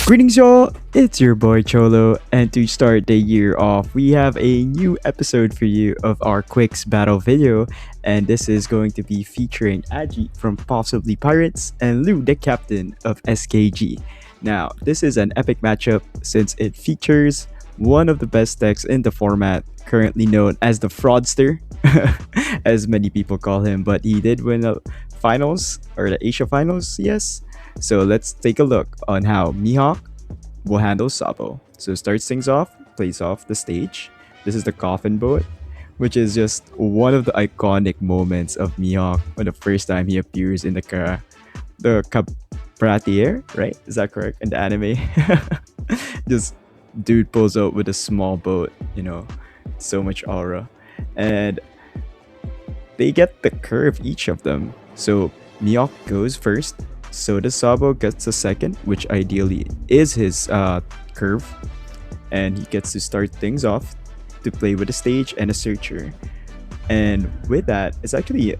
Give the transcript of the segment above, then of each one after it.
Greetings, y'all! It's your boy Cholo, and to start the year off, we have a new episode for you of our Quicks battle video, and this is going to be featuring Ajie from Possibly Pirates and Lou, the captain of SKG. Now, this is an epic matchup since it features one of the best decks in the format, currently known as the Fraudster, as many people call him, but he did win the finals, or the Asia finals, yes. So let's take a look on how Mihawk will handle Sabo. So starts things off, plays off the stage. This is the coffin boat, which is just one of the iconic moments of Mihawk when the first time he appears in the Capratier, right? Is that correct? In the anime, just dude pulls out with a small boat, so much aura, and they get the curve each of them. So Mihawk goes first. So the Sabo gets a second, which ideally is his curve, and he gets to start things off to play with a stage and a searcher. And with that, it's actually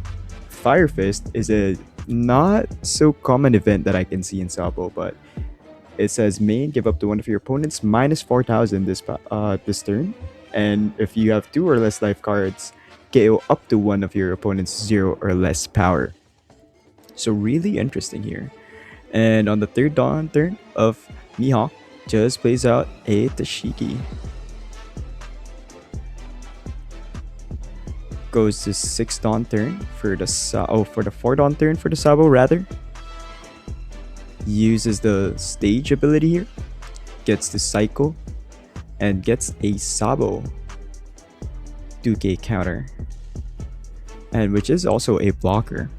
Fire Fist is a not so common event that I can see in Sabo, but it says main give up to one of your opponents minus 4,000 this turn, and if you have 2 or less life cards, KO up to one of your opponent's 0 or less power. So really interesting here. And on the third dawn turn of Mihawk, just plays out a Tashiki. Goes to 6th dawn turn for the 4th dawn turn for the Sabo rather. Uses the stage ability here. Gets to Psycho. And gets a Sabo 2k counter. And which is also a blocker.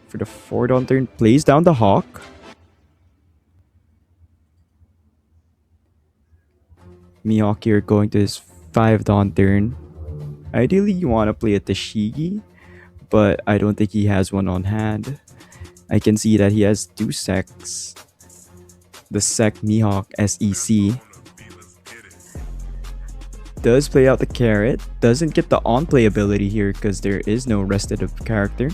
For the 4th dawn turn, plays down the Hawk. Mihawk here going to his 5th dawn turn. Ideally, you want to play a Tashigi, but I don't think he has one on hand. I can see that he has 2 Seks. The Sek Mihawk SEC. Does play out the carrot. Doesn't get the on-play ability here because there is no rested character.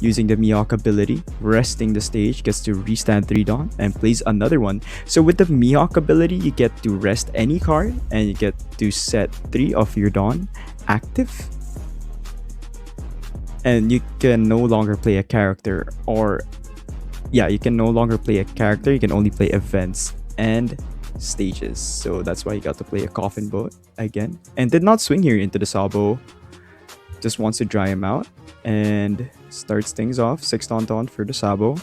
Using the Mihawk ability, resting the stage, gets to restand 3 dawn and plays another one. So with the Mihawk ability, you get to rest any card and you get to set 3 of your dawn active. And you can no longer play a character, you can no longer play a character, you can only play events and stages. So that's why you got to play a coffin boat again. And did not swing here into the Sabo. Just wants to dry him out and starts things off. 6th dawn for the Sabo.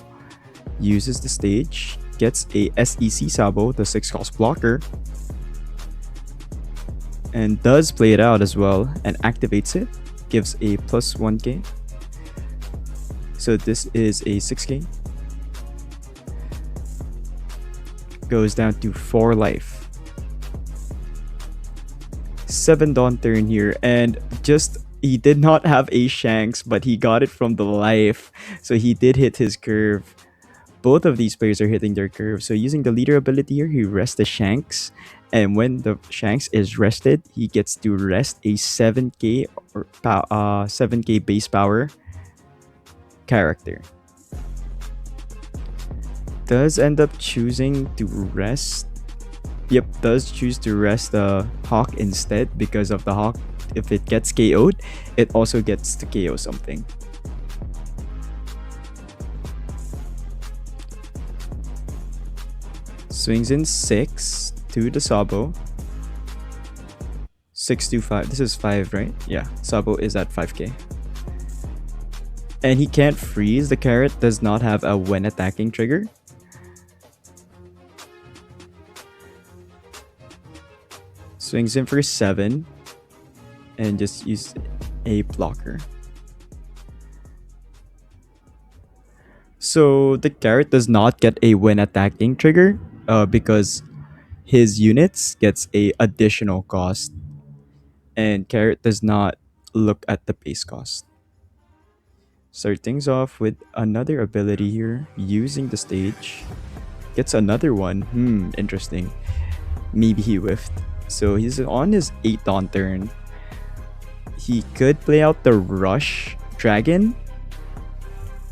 Uses the stage. Gets a SEC Sabo, the 6 cost blocker. And does play it out as well and activates it. Gives a plus 1k. So this is a 6k. Goes down to 4 life. 7th dawn turn here, and he did not have a Shanks, but he got it from the life. So he did hit his curve. Both of these players are hitting their curve. So using the leader ability here, he rests the Shanks. And when the Shanks is rested, he gets to rest a 7k or 7k base power character. Does end up choosing to rest. Yep, does choose to rest the Hawk instead because of the Hawk. If it gets KO'd, it also gets to KO something. Swings in 6 to the Sabo. 6 to 5. This is 5, right? Yeah, Sabo is at 5k. And he can't freeze. The carrot does not have a when attacking trigger. Swings in for 7. And just use a blocker. So the carrot does not get a when attacking trigger because his units gets a additional cost, and carrot does not look at the base cost. Start things off with another ability here, using the stage. Gets another one. Interesting. Maybe he whiffed. So he's on his 8th dawn turn. He could play out the Rush Dragon,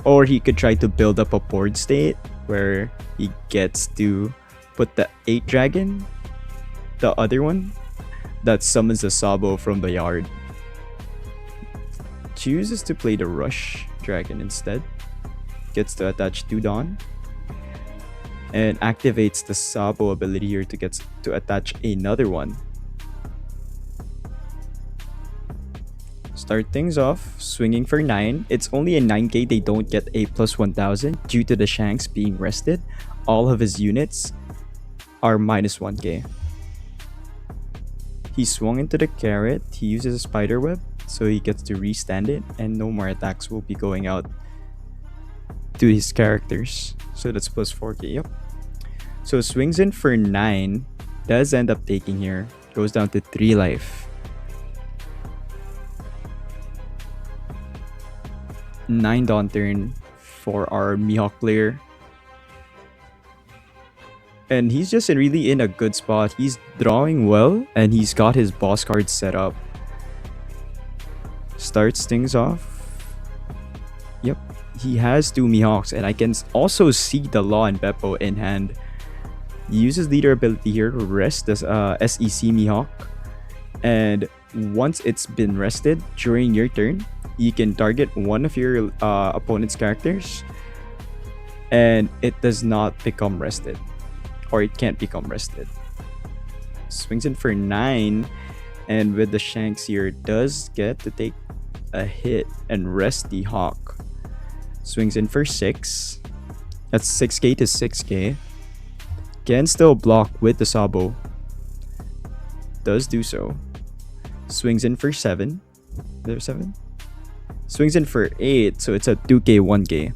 or he could try to build up a board state where he gets to put the 8 dragon, the other one, that summons the Sabo from the yard. Chooses to play the Rush dragon instead. Gets to attach 2 Dawn. And activates the Sabo ability here to get to attach another one. Start things off, swinging for 9. It's only a 9k, they don't get a plus 1000 due to the Shanks being rested. All of his units are minus 1k. He swung into the carrot, he uses a spider web, so he gets to restand it, and no more attacks will be going out to his characters. So that's plus 4k, yep. So swings in for 9, does end up taking here, goes down to 3 life. 9 Dawn turn for our Mihawk player. And he's just really in a good spot. He's drawing well, and he's got his boss card set up. Starts things off. Yep, he has 2 Mihawks, and I can also see the Law and Beppo in hand. He uses leader ability here to rest this SEC Mihawk. And once it's been rested during your turn, you can target one of your opponent's characters, and it does not become rested, or it can't become rested. Swings in for 9, and with the Shanks here, does get to take a hit and rest the Hawk. Swings in for 6. That's 6k to 6k. Can still block with the Sabo. Does do so. Swings in for 7. There's 7. Swings in for 8, so it's a 2k, 1k.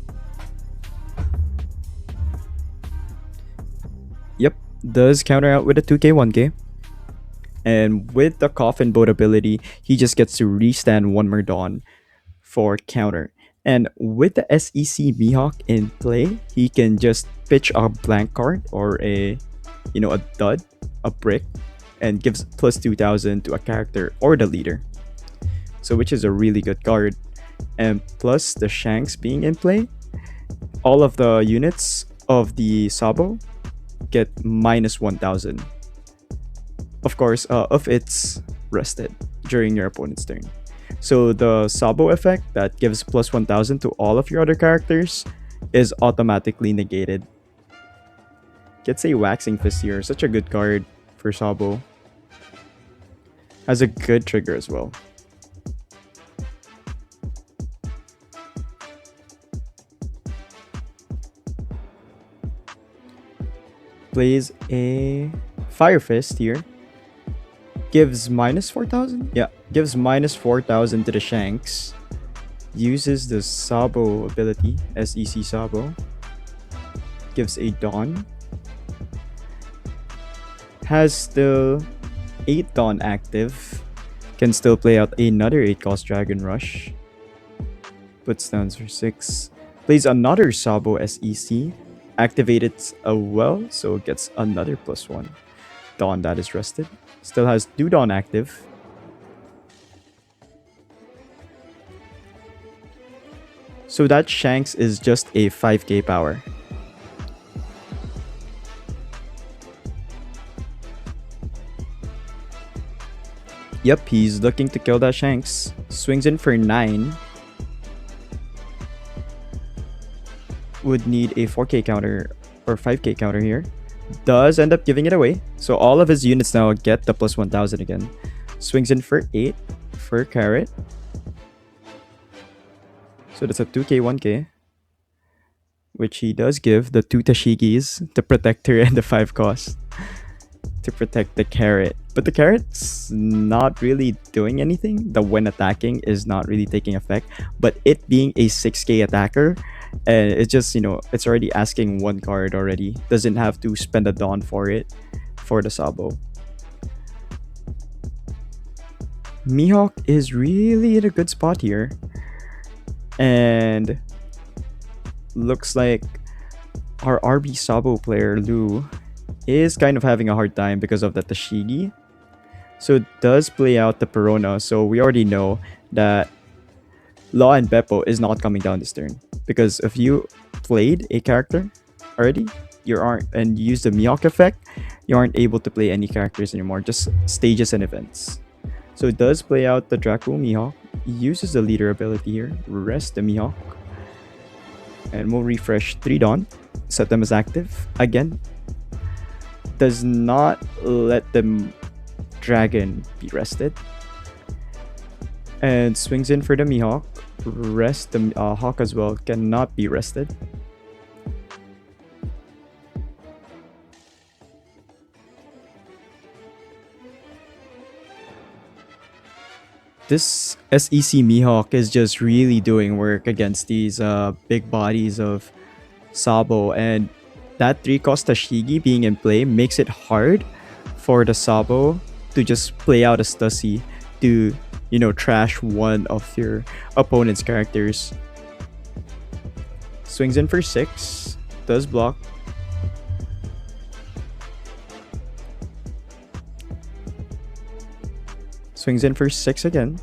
Yep, does counter out with a 2k, 1k. And with the Coffin Boat ability, he just gets to restand one more Dawn for counter. And with the SEC Mihawk in play, he can just pitch a blank card or a dud, a brick, and gives plus 2000 to a character or the leader. So which is a really good card. And plus the Shanks being in play, all of the units of the Sabo get minus 1000. Of course, if it's rested during your opponent's turn. So the Sabo effect that gives plus 1000 to all of your other characters is automatically negated. Gets a Waxing Fist here, such a good card for Sabo. Has a good trigger as well. Plays a Fire Fist here. Gives minus 4000? Yeah, gives minus 4000 to the Shanks. Uses the Sabo ability, SEC Sabo. Gives a Dawn. Has still 8 Dawn active. Can still play out another 8 cost Dragon Rush. Puts down for 6. Plays another Sabo SEC. Activated a well, so it gets another plus 1. Dawn that is rested. Still has 2 Dawn active. So that Shanks is just a 5k power. Yep, he's looking to kill that Shanks. Swings in for 9. Would need a 4k counter or 5k counter here. Does end up giving it away. So all of his units now get the plus 1000 again. Swings in for 8 for Carrot. So that's a 2k, 1k. Which he does give the 2 Tashigis, the Protector, and the 5 cost to protect the Carrot. But the Carrot's not really doing anything. The when attacking is not really taking effect. But it being a 6k attacker, and it's just, it's already asking 1 card already. Doesn't have to spend a Dawn for it, for the Sabo. Mihawk is really in a good spot here. And looks like our RB Sabo player, Lou, is kind of having a hard time because of the Tashigi. So it does play out the Perona. So we already know that Law and Beppo is not coming down this turn. Because if you played a character already, you aren't, and you use the Mihawk effect, you aren't able to play any characters anymore, just stages and events. So it does play out the Draco Mihawk. He uses the leader ability here, rest the Mihawk, and we'll refresh 3 Dawn, set them as active. Again, does not let the dragon be rested. And swings in for the Mihawk. Rest the Hawk as well, cannot be rested. This SEC Mihawk is just really doing work against these big bodies of Sabo, and that 3-cost Tashigi being in play makes it hard for the Sabo to just play out a Stussy to, you know, trash one of your opponent's characters. Swings in for 6, does block. Swings in for 6 again.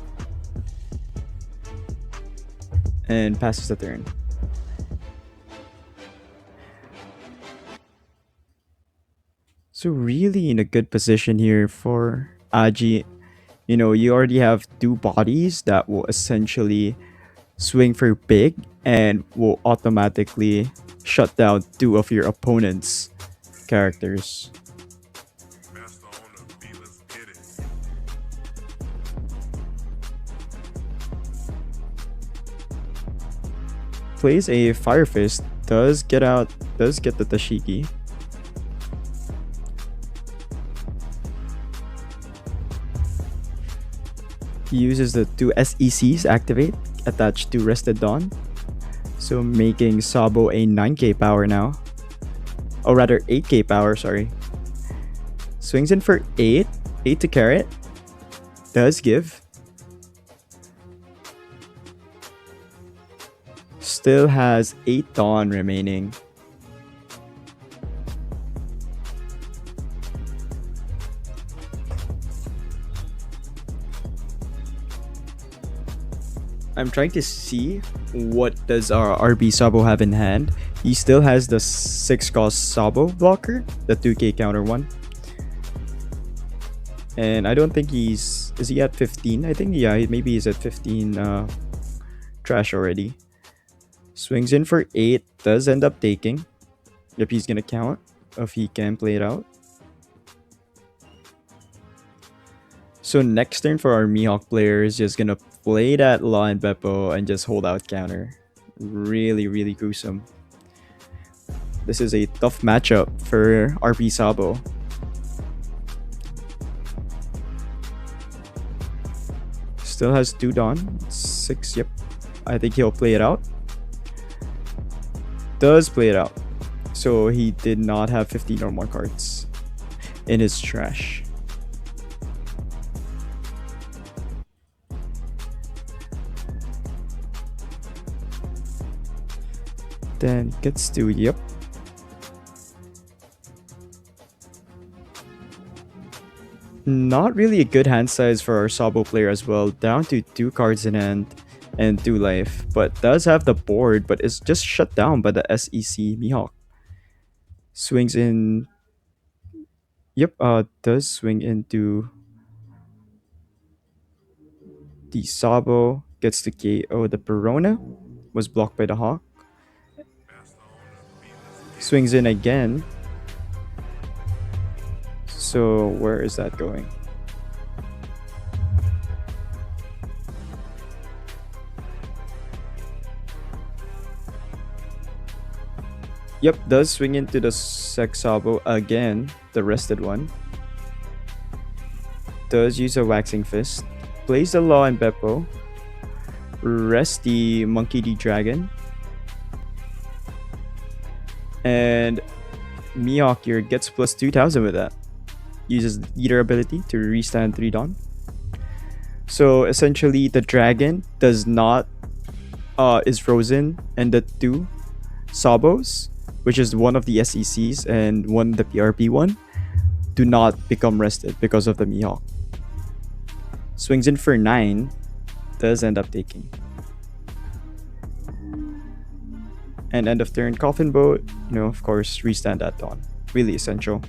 And passes the turn. So really in a good position here for Ajie. You know, you already have 2 bodies that will essentially swing for big and will automatically shut down 2 of your opponent's characters. Plays a Fire Fist, does get the Tashigi. He uses the 2 SECs activate, attached to Rested Dawn. So making Sabo a 9k power now. Or rather 8k power, sorry. Swings in for 8. 8 to carrot. Does give. Still has 8 Dawn remaining. I'm trying to see what does our RB Sabo have in hand. He still has the 6-cost Sabo blocker, the 2k counter one. And I don't think is he at 15? I think, yeah, maybe he's at 15 trash already. Swings in for 8, does end up taking. If he's gonna count, if he can play it out. So next turn for our Mihawk player is just gonna play that Law and Beppo and just hold out counter. Really, really gruesome. This is a tough matchup for RP Sabo. Still has 2 Dawn. 6, yep. I think he'll play it out. Does play it out. So he did not have 15 or more cards in his trash. Then gets to, yep. Not really a good hand size for our Sabo player as well. Down to 2 cards in hand and 2 life. But does have the board, but it's just shut down by the SEC Mihawk. Swings in. Yep, does swing into the Sabo. Gets to KO the Perona. Was blocked by the Hawk. Swings in again. So where is that going? Yep, does swing into the Sabo again, the rested one. Does use a Waxing Fist. Plays the Law and Beppo. Rest the Monkey D Dragon. And Mihawk here gets plus 2000 with that. Uses leader ability to restand 3 Dawn. So essentially the dragon does not is frozen, and the 2 Sabos, which is one of the SECs and one the PRP one, do not become rested because of the Mihawk. Swings in for 9, does end up taking. And end of turn coffin boat, of course, restand at dawn. Really essential.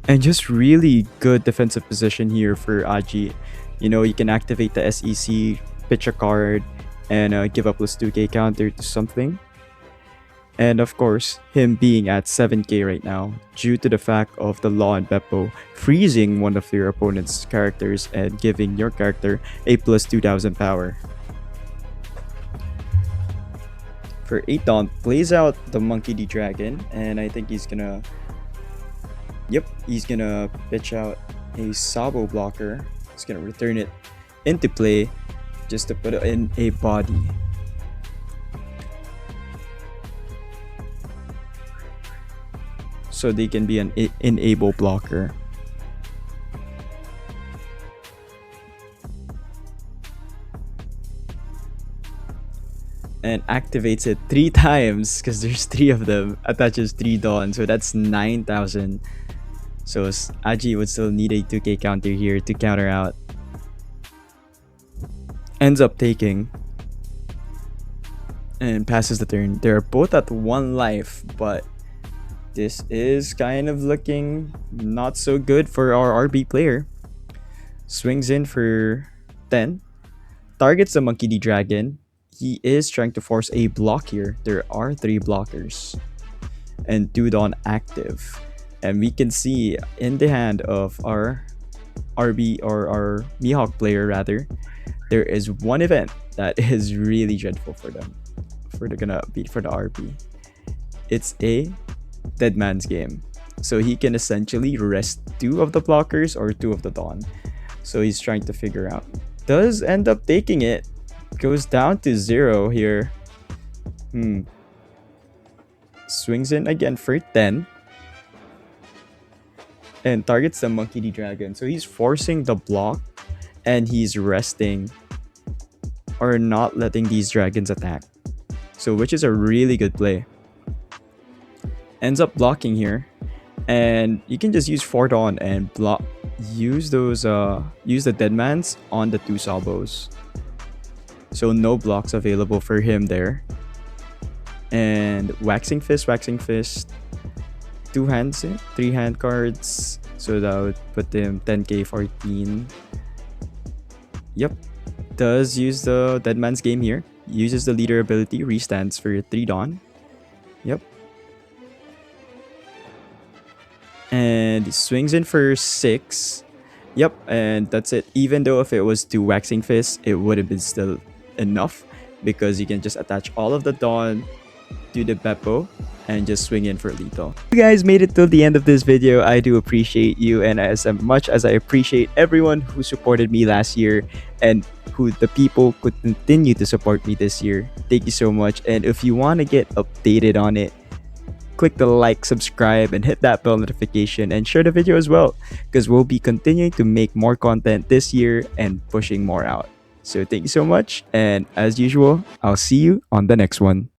And just really good defensive position here for Ajie. You can activate the SEC, pitch a card, and give a plus 2k counter to something. And of course, him being at 7k right now, due to the fact of the Law and Beppo freezing one of your opponent's characters and giving your character a plus 2000 power. For 8 Dawn, plays out the Monkey D Dragon, and I think he's gonna. Yep, he's gonna pitch out a Sabo blocker. He's gonna return it into play just to put it in a body. So they can be an enable blocker. And activates it 3 times because there's 3 of them. Attaches 3 Dawn, so that's 9,000. So Ajie would still need a 2k counter here to counter out. Ends up taking and passes the turn. They're both at 1 life, but this is kind of looking not so good for our RB player. Swings in for 10. Targets the Monkey D Dragon. He is trying to force a block here. There are 3 blockers. And 2 Dawn active. And we can see in the hand of our RB or our Mihawk player rather, there is one event that is really dreadful for them. For the RB. It's a dead man's game. So he can essentially rest 2 of the blockers or 2 of the Dawn. So he's trying to figure out. Does end up taking it. Goes down to 0 here. Swings in again for 10. And targets the Monkey D Dragon. So he's forcing the block and he's resting or not letting these dragons attack. So which is a really good play. Ends up blocking here. And you can just use 4 Dawn and block. Use the Deadmans on the 2 Sabos. So no blocks available for him there. And Waxing Fist. 2 hands, 3 hand cards. So that would put him 10k 14. Yep. Does use the Deadman's game here. Uses the leader ability, restands for 3 Dawn. Yep. And swings in for 6. Yep, and that's it. Even though if it was 2 Waxing Fists, it would have been still enough because you can just attach all of the Dawn to the Beppo and just swing in for lethal. You guys made it till the end of this video. I do appreciate you, and as much as I appreciate everyone who supported me last year and who the people could continue to support me this year, thank you so much. And if you want to get updated on it, click the like, subscribe, and hit that bell notification and share the video as well because we'll be continuing to make more content this year and pushing more out. So thank you so much, and as usual, I'll see you on the next one.